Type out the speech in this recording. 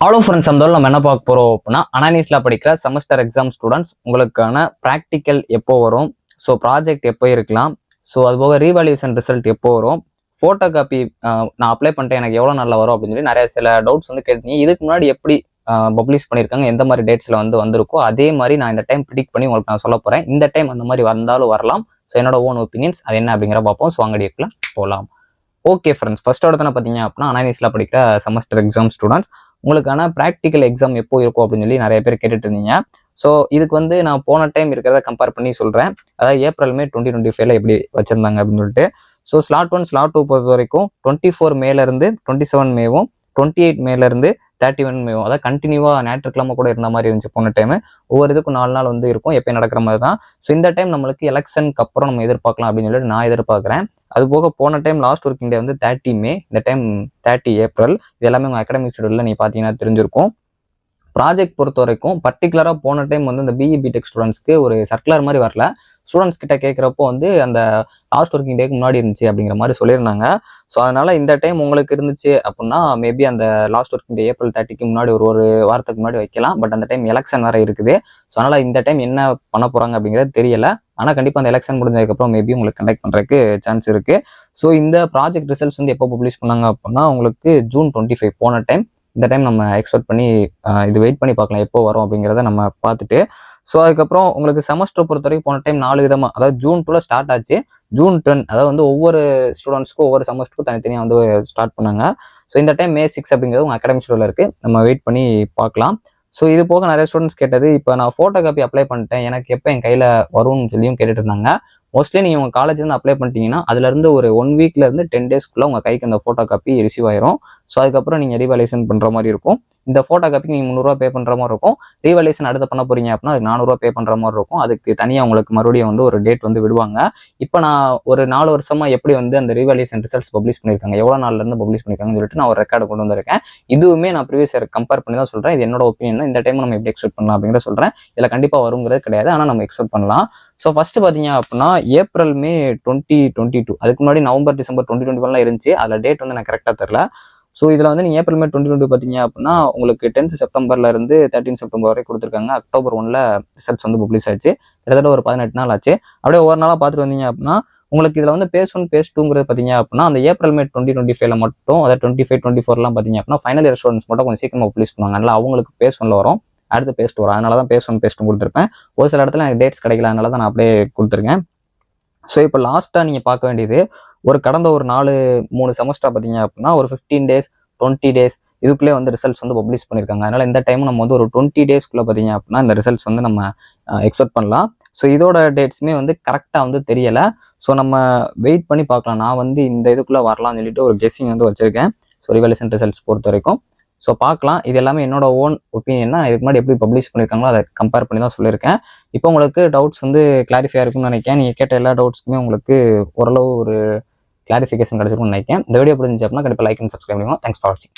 Hello friends, அந்த நம்ம என்ன பார்க்க போகிறோம் அப்படின்னா, அனானிஸ்ல படிக்கிற செமஸ்டர் எக்ஸாம் ஸ்டூடெண்ட்ஸ் உங்களுக்கான ப்ராக்டிக்கல் எப்போ வரும், ஸோ ப்ராஜெக்ட் எப்போ இருக்கலாம், ஸோ அதுபோக ரீவால்யூஷன் ரிசல்ட் எப்போ வரும், ஃபோட்டோ காப்பி நான் அப்ளை பண்ணிட்டேன் எனக்கு எவ்வளோ நல்லா வரும் அப்படின்னு சொல்லி நிறைய சில டவுட்ஸ் வந்து கேட்டீங்க. இதுக்கு முன்னாடி எப்படி பப்ளிஷ் பண்ணியிருக்காங்க, எந்த மாதிரி டேட்ஸில் வந்திருக்கோ அதே மாதிரி நான் இந்த டைம் ப்ரிடிக்ட் பண்ணி உங்களுக்கு நான் சொல்ல போகிறேன். இந்த டைம் அந்த மாதிரி வந்தாலும் வரலாம். ஸோ என்னோட ஓன் ஒப்பீனியன்ஸ் அது என்ன அப்படிங்கிற பார்ப்போம். ஸோ அங்கே எடுக்கலாம் போகலாம். ஓகே ஃப்ரெண்ட்ஸ், ஃபர்ஸ்ட் இடத்துல பார்த்தீங்க அப்படின்னா அனானிஸ்ல படிக்கிற செமஸ்டர் எக்ஸாம் ஸ்டூடெண்ட்ஸ் உங்களுக்கான ப்ராக்டிக்கல் எக்ஸாம் எப்போ இருக்கும் அப்படின்னு சொல்லி நிறைய பேர் கேட்டுட்டு இருந்தீங்க. ஸோ இதுக்கு வந்து நான் போன டைம் இருக்கிறத கம்பேர் பண்ணி சொல்கிறேன். அதாவது ஏப்ரல் மே 2025 எப்படி வச்சிருந்தாங்க அப்படின்னு சொல்லிட்டு. ஸோ ஸ்லாட் 1 ஸ்லாட் 2 பொறுத்த வரைக்கும் 24 மேலேருந்து 27 மேவும் 28 மேலேருந்து 31 மேவும், அதாவது கண்டினியூவாக ஞாயிற்றுக்கிழமை கூட இருந்த மாதிரி இருந்துச்சு போன டைம். ஒவ்வொரு இதுக்கும் 4 நாள் வந்து இருக்கும், எப்போ நடக்கிற மாதிரி தான். ஸோ இந்த டைம் நம்மளுக்கு எலெக்ஷனுக்கு அப்புறம் நம்ம எதிர்பார்க்கலாம் அப்படின்னு சொல்லிட்டு நான் எதிர்பார்க்குறேன். அது போக போன டைம் லாஸ்ட் ஒர்க்கிங் டே வந்து 30 மே, இந்த டைம் 30 ஏப்ரல். இது எல்லாமே உங்கள் அகாடமிக் ஷெட்யூலில் நீங்கள் பார்த்தீங்கன்னா தெரிஞ்சிருக்கும். ப்ராஜெக்ட் பொறுத்த வரைக்கும் பர்டிகுலராக போன டைம் வந்து இந்த பிஇ பிடெக் ஸ்டூடெண்ட்ஸ்க்கு ஒரு சர்க்குலர் மாதிரி வரல. ஸ்டூடெண்ட்ஸ் கிட்ட கேட்குறப்போ வந்து அந்த லாஸ்ட் ஒர்க்கிங் டேக்கு முன்னாடி இருந்துச்சு அப்படிங்கிற மாதிரி சொல்லியிருந்தாங்க. ஸோ அதனால இந்த டைம் உங்களுக்கு இருந்துச்சு அப்படின்னா மேபி அந்த லாஸ்ட் ஒர்க்கிங் டே ஏப்ரல் 30க்கு முன்னாடி ஒரு வாரத்துக்கு முன்னாடி வைக்கலாம். பட் அந்த டைம் எலெக்ஷன் வேறு இருக்குது. ஸோ அதனால் இந்த டைம் என்ன பண்ண போகிறாங்க அப்படிங்கிறது தெரியல. ஆனால் கண்டிப்பாக அந்த எலெக்ஷன் முடிஞ்சதுக்கப்புறம் மேபி உங்களுக்கு கண்டக்ட் பண்ணுறதுக்கு சான்ஸ் இருக்குது. ஸோ இந்த ப்ராஜெக்ட் ரிசல்ட்ஸ் வந்து எப்போ பப்ளிஷ் பண்ணாங்க அப்படின்னா உங்களுக்கு June 25 போன டைம். இந்த டைம் நம்ம எக்ஸ்பெக்ட் பண்ணி இது வெயிட் பண்ணி பார்க்கலாம் எப்போ வரும் அப்படிங்கிறத நம்ம பார்த்துட்டு. ஸோ அதுக்கப்புறம் உங்களுக்கு செமஸ்டர் பொறுத்த வரைக்கும் போன டைம் 4 விதமாக, அதாவது June 2 ஸ்டார்ட் ஆச்சு. June 10, அதாவது வந்து ஒவ்வொரு ஸ்டூடெண்ட்ஸ்க்கும் ஒவ்வொரு செமஸ்டருக்கும் தனித்தனியாக வந்து ஸ்டார்ட் பண்ணாங்க. ஸோ இந்த டைம் May 6 அப்படிங்கிறது உங்கள் அகாடமிக் ஷெட்யூலில் இருக்குது, நம்ம வெயிட் பண்ணி பார்க்கலாம். ஸோ இது போக நிறைய ஸ்டூடெண்ட்ஸ் கேட்டது, இப்போ நான் ஃபோட்டோ காப்பி அப்ளை பண்ணிட்டேன் எனக்கு எப்போ என் கையில் வரும்னு சொல்லியும் கேட்டுட்டு இருந்தாங்க. மோஸ்ட்லி நீங்கள் உங்கள் காலேஜ்லேருந்து அப்ளை பண்ணிட்டீங்கன்னா அதுலேருந்து ஒரு 1 வீக்லேருந்து 10 டேஸ்க்குள்ளே உங்கள் கைக்கு அந்த ஃபோட்டோ காப்பி ரிசீவ் ஆயிரும். ஸோ அதுக்கப்புறம் நீங்கள் ரீவால்யூஷன் பண்ணுற மாதிரி இருக்கும். இந்த ஃபோட்டோ காப்பிக்கு நீங்கள் 300 பே பண்ணுற மாதிரி இருக்கும். ரீவால்யூஷன் அடுத்து பண்ண போறீங்க அப்படின்னா அது 400 பே பண்ணுற மாதிரி இருக்கும். அதுக்கு தனியாக உங்களுக்கு மறுபடியும் வந்து ஒரு டேட் வந்து விடுவாங்க. இப்போ நான் ஒரு 4 வருஷமா எப்படி வந்து அந்த ரீவால்யூஷன் ரிசல்ட்ஸ் பப்ளிஷ் பண்ணியிருக்காங்க, எவ்வளோ நாள்லேருந்து பப்ளிஷ் பண்ணியிருக்காங்கன்னு சொல்லிட்டு நான் ஒரு ரெக்கார்டு கொண்டு வந்திருக்கேன். இதுவுமே நான் ப்ரீவியஸ் இயர் கம்பேர் பண்ணி தான் சொல்கிறேன். இது என்னோட ஒப்பீனியன் தான். இந்த டைம் நம்ம எப்படி எக்ஸ்பெக்ட் பண்ணலாம் அப்படிங்கிறத சொல்கிறேன். இதில் கண்டிப்பாக வருங்கிறது கிடையாது, ஆனால் நம்ம எக்ஸ்பெக்ட் பண்ணலாம். ஸோ ஃபர்ஸ்ட் பார்த்தீங்க அப்படின்னா ஏப்ரல் மே 2022, அதுக்கு முன்னாடி நவம்பர் டிசம்பர் 2021 இருந்துச்சு. அதில் டேட் வந்து எனக்கு கரெக்டாக தெரில. ஸோ இதில் வந்து நீங்கள் ஏப்ரல் மே 2020 பார்த்தீங்க அப்படின்னா உங்களுக்கு 10th செப்டம்பர்ல இருந்து 13 செப்டம்பர் வரை கொடுத்துருக்காங்க. அக்டோபர் 1 ரிசல்ட்ஸ் வந்து பப்ளிஷ் ஆச்சு. கிட்டத்தட்ட ஒரு 18 நாள் ஆச்சு. அப்படியே ஒவ்வொரு நாளாக பார்த்துட்டு வந்தீங்க அப்படின்னா உங்களுக்கு இதில் வந்து பேஸ் 1 பேஸ் 2ங்கிறது பார்த்தீங்க அப்படின்னா அந்த ஏப்ரல் மே 2025 மட்டும், அதாவது 25 24 பார்த்தீங்க அப்படின்னா ஃபைனல் இயர் ஸ்டூடெண்ட்ஸ் மட்டும் கொஞ்சம் சீக்கிரமாக பப்ளிஷ் பண்ணுவாங்க. அதனால அவங்களுக்கு பேஸ் 1 வரும், அடுத்து பேஸ் 2 வரும். அதனால தான் பேஸ் 1 பேஸ் 2 கொடுத்துருப்பேன். ஒரு சில இடத்துல எனக்கு டேட்ஸ் கிடைக்கல, அதனால தான் நான் அப்படியே கொடுத்துருக்கேன். ஸோ இப்போ லாஸ்ட்டாக நீங்கள் பார்க்க வேண்டியது, ஒரு கடந்த ஒரு 3 செமஸ்டர் பார்த்தீங்க அப்படின்னா ஒரு 15 டேஸ் 20 டேஸ் இதுக்குள்ளே வந்து ரிசல்ட்ஸ் வந்து பப்ளிஷ் பண்ணியிருக்காங்க. அதனால் இந்த டைம் நம்ம வந்து ஒரு 20 டேஸ்க்குள்ளே பார்த்தீங்க அப்படின்னா இந்த ரிசல்ட்ஸ் வந்து நம்ம எக்ஸ்பெக்ட் பண்ணலாம். ஸோ இதோட டேட்ஸுமே வந்து கரெக்டாக வந்து தெரியலை. ஸோ நம்ம வெயிட் பண்ணி பார்க்கலாம். நான் வந்து இந்த இதுக்குள்ளே வரலாம்னு சொல்லிட்டு ஒரு கெஸ்ஸிங் வந்து வச்சுருக்கேன். ஸோ ரிவால்யூஷன் ரிசல்ட்ஸ் பொறுத்த வரைக்கும் ஸோ பார்க்கலாம். இது எல்லாமே என்னோட ஓன் ஒப்பீனியன் தான். இதுக்கு முன்னாடி எப்படி பப்ளிஷ் பண்ணியிருக்காங்களோ அதை கம்பேர் பண்ணி தான் சொல்லியிருக்கேன். இப்போ உங்களுக்கு டவுட்ஸ் வந்து கிளாரிஃபை இருக்கும்னு நினைக்கிறேன். நீங்கள் கேட்ட எல்லா டவுட்ஸ்க்குமே உங்களுக்கு ஓரளவு ஒரு கிளாரிஃபிகேஷன் கிடைச்சிருக்கும்னு நினைக்கிறேன். இந்த வீடியோ பிடிச்சிருந்துச்சு அப்படின்னா கண்டிப்பாக லைக் அண்ட் சப்ஸ்கிரைப் பண்ணுங்க. தேங்க்ஸ் ஃபார் வாட்சிங்.